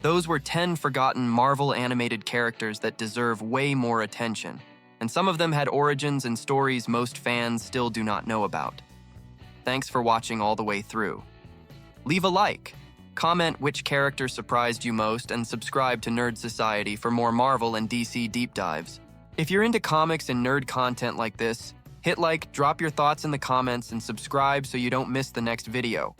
Those were 10 forgotten Marvel animated characters that deserve way more attention, and some of them had origins and stories most fans still do not know about. Thanks for watching all the way through. Leave a like, comment which character surprised you most, and subscribe to Nerd Society for more Marvel and DC deep dives. If you're into comics and nerd content like this, hit like, drop your thoughts in the comments, and subscribe so you don't miss the next video.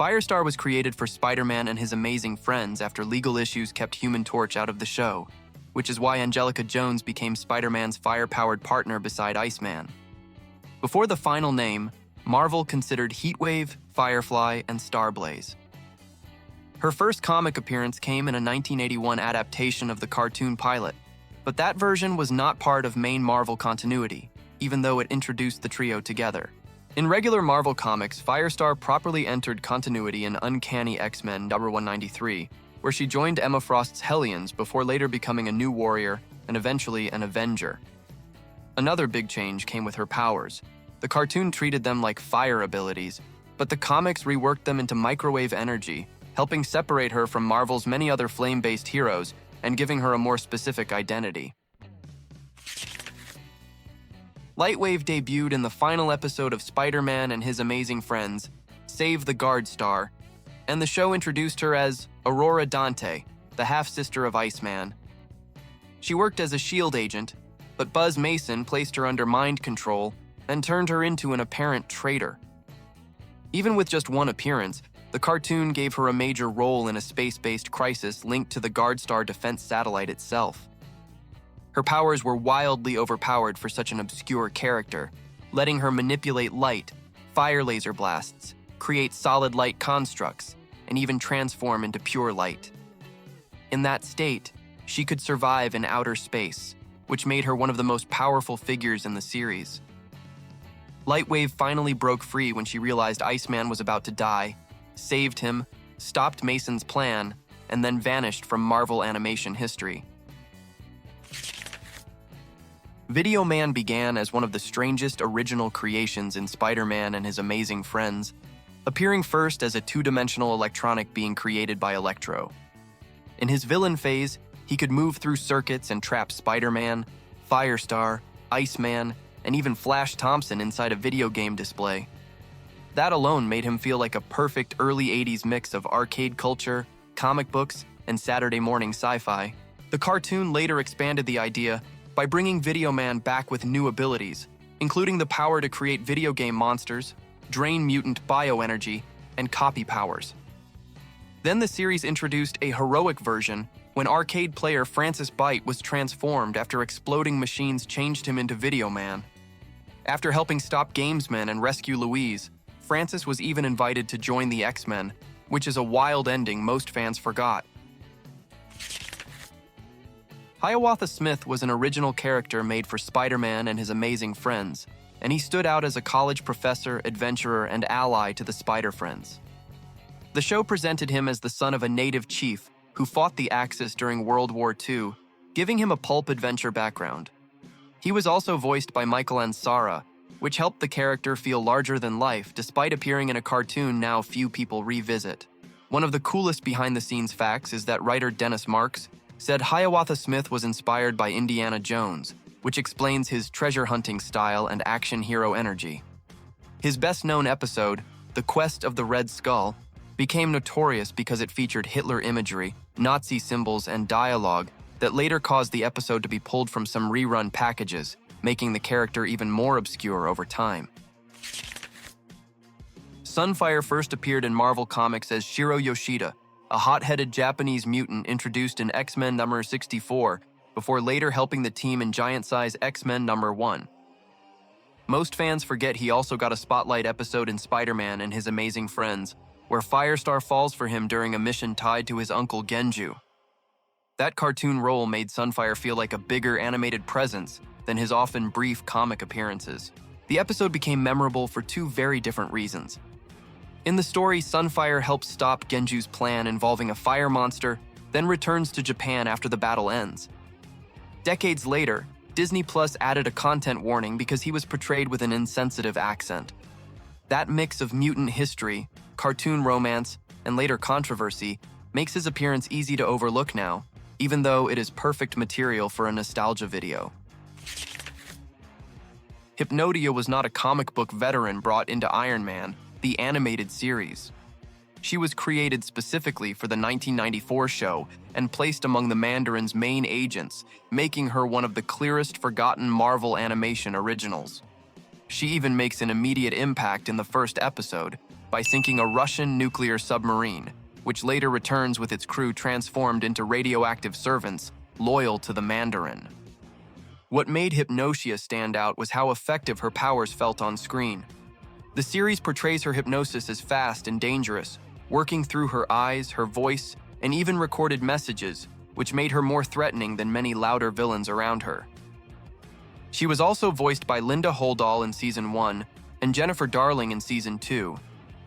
Firestar was created for Spider-Man and his amazing friends after legal issues kept Human Torch out of the show, which is why Angelica Jones became Spider-Man's fire-powered partner beside Iceman. Before the final name, Marvel considered Heatwave, Firefly, and Starblaze. Her first comic appearance came in a 1981 adaptation of the cartoon pilot, but that version was not part of main Marvel continuity, even though it introduced the trio together. In regular Marvel comics, Firestar properly entered continuity in Uncanny X-Men #193, where she joined Emma Frost's Hellions before later becoming a new warrior and eventually an Avenger. Another big change came with her powers. The cartoon treated them like fire abilities, but the comics reworked them into microwave energy, helping separate her from Marvel's many other flame-based heroes and giving her a more specific identity. Lightwave debuted in the final episode of Spider-Man and His Amazing Friends, Save the Guard Star, and the show introduced her as Aurora Dante, the half-sister of Iceman. She worked as a S.H.I.E.L.D. agent, but Buzz Mason placed her under mind control and turned her into an apparent traitor. Even with just one appearance, the cartoon gave her a major role in a space-based crisis linked to the Guardstar defense satellite itself. Her powers were wildly overpowered for such an obscure character, letting her manipulate light, fire laser blasts, create solid light constructs, and even transform into pure light. In that state, she could survive in outer space, which made her one of the most powerful figures in the series. Lightwave finally broke free when she realized Iceman was about to die, saved him, stopped Mason's plan, and then vanished from Marvel animation history. Videoman began as one of the strangest original creations in Spider-Man and His Amazing Friends, appearing first as a two-dimensional electronic being created by Electro. In his villain phase, he could move through circuits and trap Spider-Man, Firestar, Iceman, and even Flash Thompson inside a video game display. That alone made him feel like a perfect early 80s mix of arcade culture, comic books, and Saturday morning sci-fi. The cartoon later expanded the idea by bringing Videoman back with new abilities, including the power to create video game monsters, drain mutant bioenergy, and copy powers. Then the series introduced a heroic version when arcade player Francis Byte was transformed after exploding machines changed him into Videoman. After helping stop Gamesmen and rescue Louise, Francis was even invited to join the X-Men, which is a wild ending most fans forgot. Hayawatha Smith was an original character made for Spider-Man and His Amazing Friends, and he stood out as a college professor, adventurer, and ally to the Spider-Friends. The show presented him as the son of a native chief who fought the Axis during World War II, giving him a pulp adventure background. He was also voiced by Michael Ansara, which helped the character feel larger than life despite appearing in a cartoon now few people revisit. One of the coolest behind-the-scenes facts is that writer Dennis Marks said Hayawatha Smith was inspired by Indiana Jones, which explains his treasure hunting style and action hero energy. His best-known episode, The Quest of the Red Skull, became notorious because it featured Hitler imagery, Nazi symbols, and dialogue that later caused the episode to be pulled from some rerun packages, making the character even more obscure over time. Sunfire first appeared in Marvel Comics as Shiro Yoshida, a hot-headed Japanese mutant introduced in X-Men #64, before later helping the team in Giant-Size X-Men #1. Most fans forget he also got a spotlight episode in Spider-Man and His Amazing Friends, where Firestar falls for him during a mission tied to his uncle Genju. That cartoon role made Sunfire feel like a bigger animated presence than his often brief comic appearances. The episode became memorable for two very different reasons. In the story, Sunfire helps stop Genju's plan involving a fire monster, then returns to Japan after the battle ends. Decades later, Disney Plus added a content warning because he was portrayed with an insensitive accent. That mix of mutant history, cartoon romance, and later controversy, makes his appearance easy to overlook now, even though it is perfect material for a nostalgia video. Hypnodia was not a comic book veteran brought into Iron Man, the animated series. She was created specifically for the 1994 show and placed among the Mandarin's main agents, making her one of the clearest forgotten Marvel animation originals. She even makes an immediate impact in the first episode by sinking a Russian nuclear submarine, which later returns with its crew transformed into radioactive servants loyal to the Mandarin. What made Hypnotia stand out was how effective her powers felt on screen. The series portrays her hypnosis as fast and dangerous, working through her eyes, her voice, and even recorded messages, which made her more threatening than many louder villains around her. She was also voiced by Linda Holdall in Season 1 and Jennifer Darling in Season 2,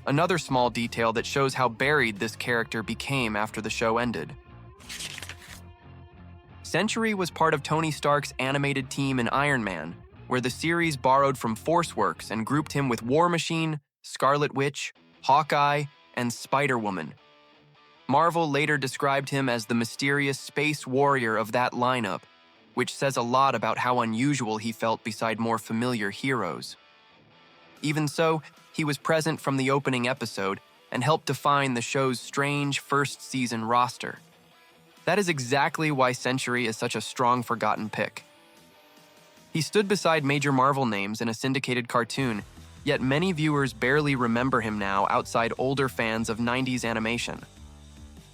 another small detail that shows how buried this character became after the show ended. Century was part of Tony Stark's animated team in Iron Man, where the series borrowed from Forceworks and grouped him with War Machine, Scarlet Witch, Hawkeye, and Spiderwoman. Marvel later described him as the mysterious space warrior of that lineup, which says a lot about how unusual he felt beside more familiar heroes. Even so, he was present from the opening episode and helped define the show's strange first-season roster. That is exactly why Century is such a strong forgotten pick. He stood beside major Marvel names in a syndicated cartoon, yet many viewers barely remember him now outside older fans of 90s animation.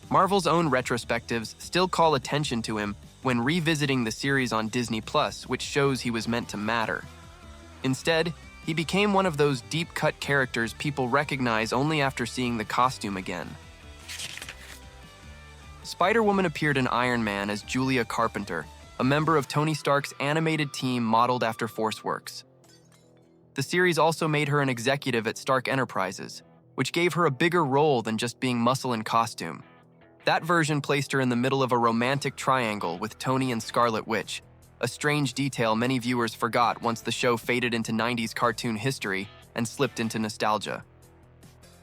Marvel's own retrospectives still call attention to him when revisiting the series on Disney+, which shows he was meant to matter. Instead, he became one of those deep-cut characters people recognize only after seeing the costume again. Spider-Woman appeared in Iron Man as Julia Carpenter, a member of Tony Stark's animated team modeled after Forceworks. The series also made her an executive at Stark Enterprises, which gave her a bigger role than just being muscle and costume. That version placed her in the middle of a romantic triangle with Tony and Scarlet Witch, a strange detail many viewers forgot once the show faded into 90s cartoon history and slipped into nostalgia.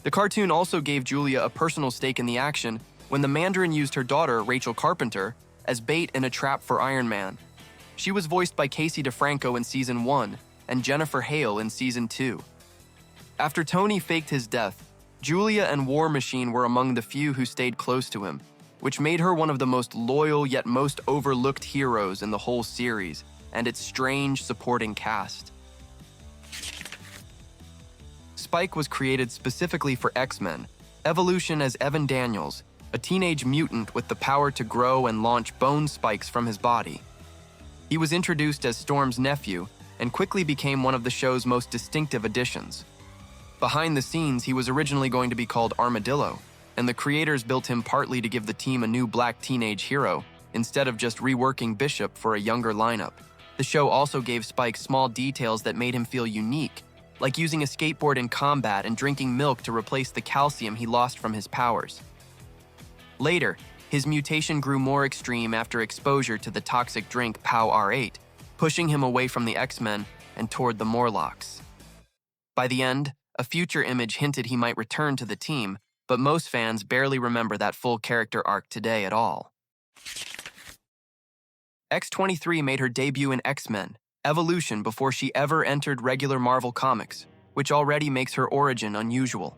The cartoon also gave Julia a personal stake in the action when the Mandarin used her daughter, Rachel Carpenter, as bait in a trap for Iron Man. She was voiced by Casey DeFranco in Season 1 and Jennifer Hale in Season 2. After Tony faked his death, Julia and War Machine were among the few who stayed close to him, which made her one of the most loyal yet most overlooked heroes in the whole series and its strange supporting cast. Spike was created specifically for X-Men, Evolution as Evan Daniels, a teenage mutant with the power to grow and launch bone spikes from his body. He was introduced as Storm's nephew and quickly became one of the show's most distinctive additions. Behind the scenes, he was originally going to be called Armadillo, and the creators built him partly to give the team a new black teenage hero, instead of just reworking Bishop for a younger lineup. The show also gave Spike small details that made him feel unique, like using a skateboard in combat and drinking milk to replace the calcium he lost from his powers. Later, his mutation grew more extreme after exposure to the toxic drink Pow R8, pushing him away from the X-Men and toward the Morlocks. By the end, a future image hinted he might return to the team, but most fans barely remember that full character arc today at all. X-23 made her debut in X-Men, Evolution before she ever entered regular Marvel Comics, which already makes her origin unusual.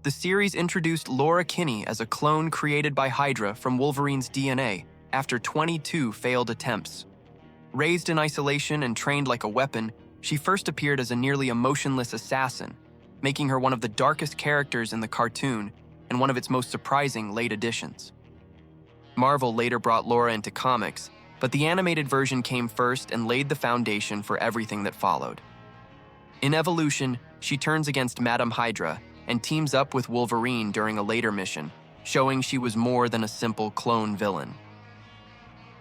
The series introduced Laura Kinney as a clone created by Hydra from Wolverine's DNA after 22 failed attempts. Raised in isolation and trained like a weapon, she first appeared as a nearly emotionless assassin, making her one of the darkest characters in the cartoon and one of its most surprising late additions. Marvel later brought Laura into comics, but the animated version came first and laid the foundation for everything that followed. In Evolution, she turns against Madame Hydra and teams up with Wolverine during a later mission, showing she was more than a simple clone villain.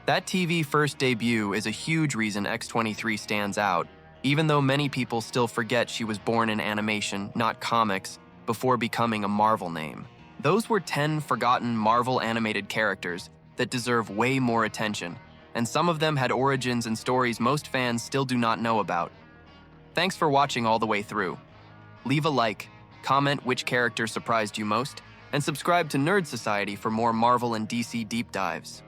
That TV first debut is a huge reason X-23 stands out, even though many people still forget she was born in animation, not comics, before becoming a Marvel name. Those were 10 forgotten Marvel animated characters that deserve way more attention, and some of them had origins and stories most fans still do not know about. Thanks for watching all the way through. Leave a like, comment which character surprised you most, and subscribe to Nerd Society for more Marvel and DC deep dives.